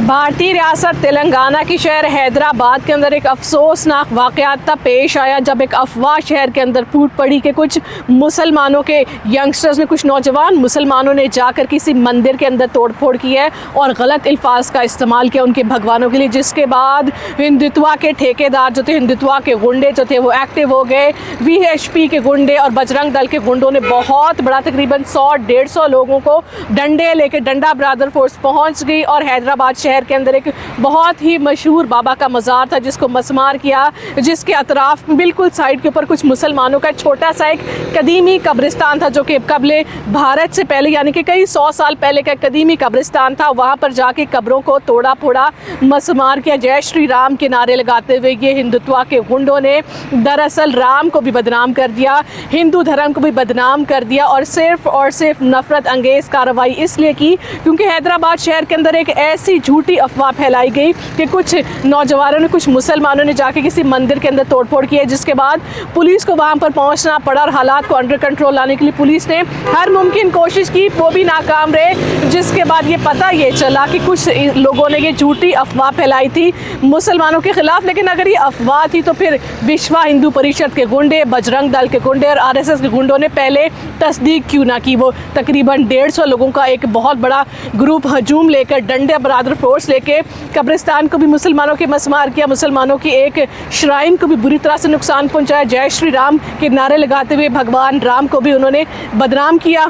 भारतीय रियासत तेलंगाना की शहर हैदराबाद के अंदर एक अफसोसनाक वाक़या तब पेश आया जब एक अफवाह शहर के अंदर फूट पड़ी कि कुछ मुसलमानों के यंगस्टर्स में कुछ नौजवान मुसलमानों ने जाकर किसी मंदिर के अंदर तोड़फोड़ की है और गलत अल्फाज का इस्तेमाल किया उनके भगवानों के लिए, जिसके बाद हिंदुत्वा के ठेकेदार जो थे, हिंदुत्वा के गुंडे जो थे वो एक्टिव हो गए। VHP के गुंडे और बजरंग दल के गुंडों ने बहुत बड़ा तकरीबन 100-150 लोगों को डंडे लेकर डंडा ब्रदर फोर्स पहुंच गई और हैदराबाद शहर के अंदर एक बहुत ही मशहूर बाबा का मज़ार था जिसको मसमार किया, जिसके अतराफ बिल्कुल साइड के ऊपर कुछ मुसलमानों का छोटा सा एक कदीमी कब्रिस्तान था जो कि कबले भारत से पहले यानी कि कई 100 साल पहले का कदीमी कब्रिस्तान था। वहाँ पर जाके कब्रों को तोड़ा फोड़ा, मसमार किया, जय श्री राम के नारे लगाते हुए ये हिंदुत्वा के गुंडों ने दरअसल राम को भी बदनाम कर दिया, हिंदू धर्म को भी बदनाम कर दिया और सिर्फ नफरत अंगेज़ कार्रवाई इसलिए की क्योंकि हैदराबाद शहर के अंदर एक ऐसी झूठी अफवाह फैलाई गई कि कुछ नौजवानों ने, कुछ मुसलमानों ने जाके किसी मंदिर के अंदर तोड़फोड़ की है, जिसके बाद पुलिस को वहां पर पहुंचना पड़ा और हालात को अंडर कंट्रोल लाने के लिए पुलिस ने हर मुमकिन कोशिश की, वो भी नाकाम रहे। जिसके बाद ये चला कि कुछ लोगों ने ये झूठी अफवाह फैलाई थी मुसलमानों के खिलाफ, लेकिन अगर ये अफवाह थी तो फिर विश्व हिंदू परिषद के गुंडे, बजरंग दल के गुंडे और RSS के गुंडों ने पहले तस्दीक क्यों ना की। वो तकरीबन 150 लोगों का एक बहुत बड़ा ग्रुप हजूम लेकर डंडे ब्रदर फोर्स लेके कब्रिस्तान को भी मुसलमानों के मसमार किया, मुसलमानों की एक श्राइन को भी बुरी तरह से नुकसान पहुंचाया, जय श्री राम के नारे लगाते हुए भगवान राम को भी उन्होंने बदनाम किया।